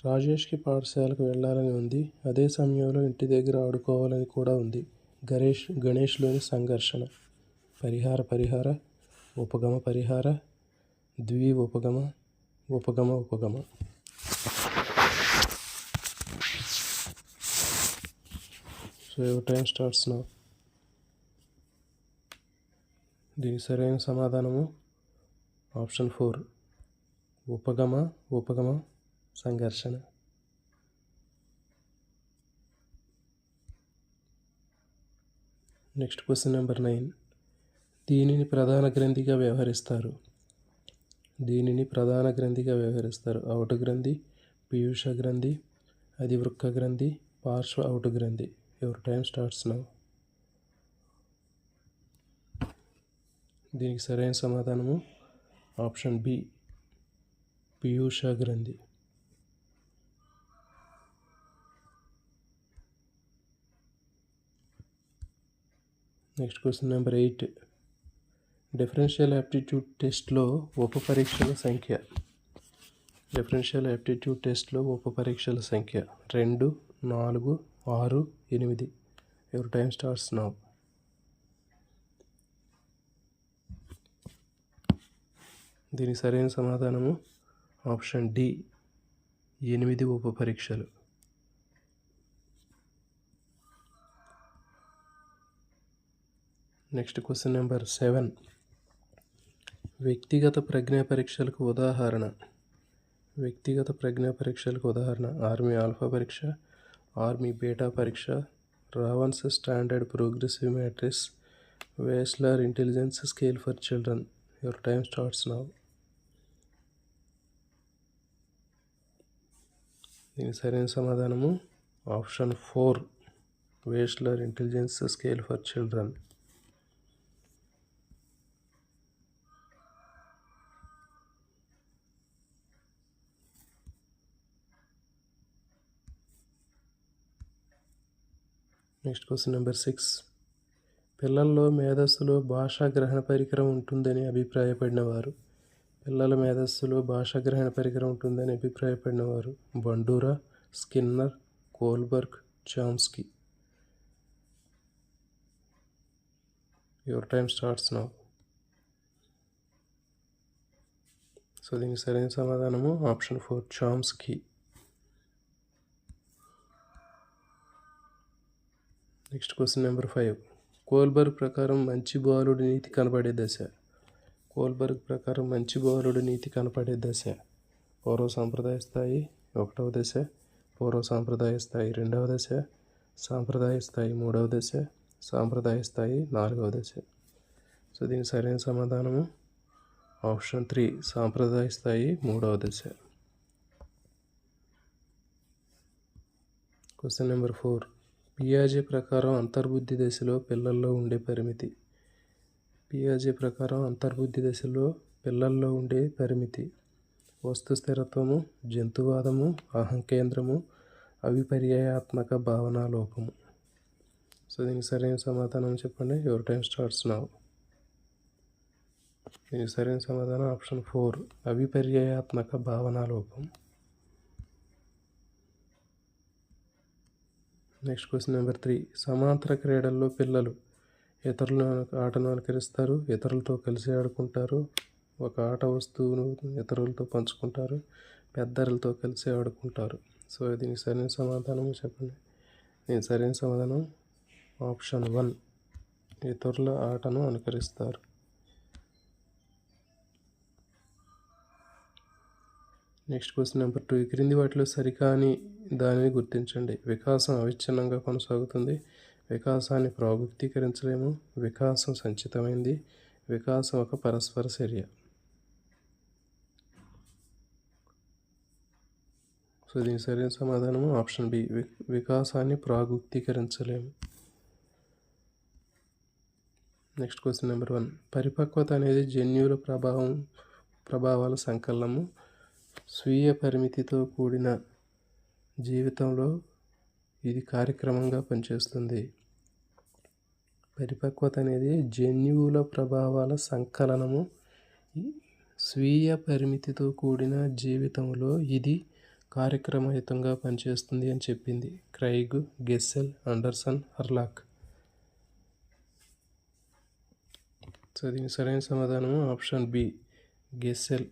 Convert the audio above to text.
రాజేష్కి పాఠశాలకు వెళ్ళాలని ఉంది. అదే సమయంలో ఇంటి దగ్గర ఆడుకోవాలని కూడా ఉంది. గణేష్లోని సంఘర్షణ. పరిహార ఉపగమ పరిహార ద్వి ఉపగమ ఉపగమ. So your time starts now. దీనికి సరైన సమాధానము ఆప్షన్ 4 ఉపగమ సంఘర్షణ. Next question number 9. దీనిని ప్రధాన గ్రంథిగా వ్యవహరిస్తారు. అవుటు గ్రంథి, పీయూష గ్రంథి, అధివృక్క గ్రంథి, పార్శ్వ అవుటు గ్రంథి. Your time starts now. దీనికి సరైన సమాధానము ఆప్షన్ బి పీయూష గ్రంథి. Next question number 8. Differential aptitude టెస్ట్లో ఉప పరీక్షల సంఖ్య. 2, 4, 6, 8. Your time starts now. దీనికి సరైన సమాధానము ఆప్షన్ డి 8 ఉప పరీక్షలు. Next question number 7. వ్యక్తిగత ప్రజ్ఞా పరీక్షలకు ఉదాహరణ ఆర్మీ ఆల్ఫా పరీక్ష, ఆర్మీ బీటా పరీక్ష, Raven's standard progressive matrices, Wechsler intelligence scale for children. Your time starts now. దీనికి సరైన సమాధానము option 4 Wechsler intelligence scale for children. Next question number 6. పిల్లల్లో మేధస్సులో భాషా గ్రహణ పరికరం ఉంటుందని అభిప్రాయపడినవారు. Bandura, Skinner, Kohlberg, Chomsky. Your time starts now. So దీనికి సరైన సమాధానము option 4 Chomsky. Next question number 5. Kohlberg ప్రకారం మంచి బాలుడి నీతి కనపడే దశ. పూర్వ సాంప్రదాయ స్థాయి 1వ దశ, పూర్వ సాంప్రదాయ స్థాయి 2వ దశ, సాంప్రదాయ స్థాయి 3వ దశ, సాంప్రదాయ స్థాయి 4వ దశ. సో దీనికి సరైన సమాధానము ఆప్షన్ 3 సాంప్రదాయ స్థాయి 3వ దశ. Question number 4. పియాజే ప్రకారం అంతర్బుద్ధి దశలో పిల్లల్లో ఉండే పరిమితి వస్తు స్థిరత్వము, జంతువాదము, అహంకేంద్రము, అవిపర్యాయాత్మక భావనా లోపము. సో దీనికి సరైన సమాధానం చెప్పండి. Your time starts now. దీనికి సరైన సమాధానం ఆప్షన్ 4 అవిపర్యాయాత్మక భావనా లోపం. Next question number 3. సమాంతర క్రీడల్లో పిల్లలు ఇతరుల ఆటను అనుకరిస్తారు, ఇతరులతో కలిసి ఆడుకుంటారు, ఒక ఆట వస్తువును ఇతరులతో పంచుకుంటారు, పెద్దలతో కలిసి ఆడుకుంటారు. సో దీనికి సరైన సమాధానం చెప్పండి. దీనికి సరైన సమాధానం ఆప్షన్ 1 ఇతరుల ఆటను అనుకరిస్తారు. Next question number 2. క్రింది వాటిలో సరికాని దానిని గుర్తించండి. వికాసం అవిచ్ఛిన్నంగా కొనసాగుతుంది, వికాసాన్ని ప్రాగుక్తీకరించలేము, వికాసం సంచితమైంది, వికాసం ఒక పరస్పర చర్య. సో దీనికి సరైన సమాధానము ఆప్షన్ బి వికాసాన్ని ప్రాగుక్తీకరించలేము. Next question number 1. పరిపక్వత అనేది జన్యువుల ప్రభావాల సంకలనము. స్వీయ పరిమితితో కూడిన జీవితంలో ఇది కార్యక్రమంగా పనిచేస్తుంది. పరిపక్వత అనేది జన్యువుల ప్రభావాల సంకలనము. స్వీయ పరిమితితో కూడిన జీవితంలో ఇది కార్యక్రమయుతంగా పనిచేస్తుంది అని చెప్పింది? Craig, గెస్సెల్, Anderson, Hurlock. సో దీనికి సరైన సమాధానం ఆప్షన్ బి, గెస్సెల్.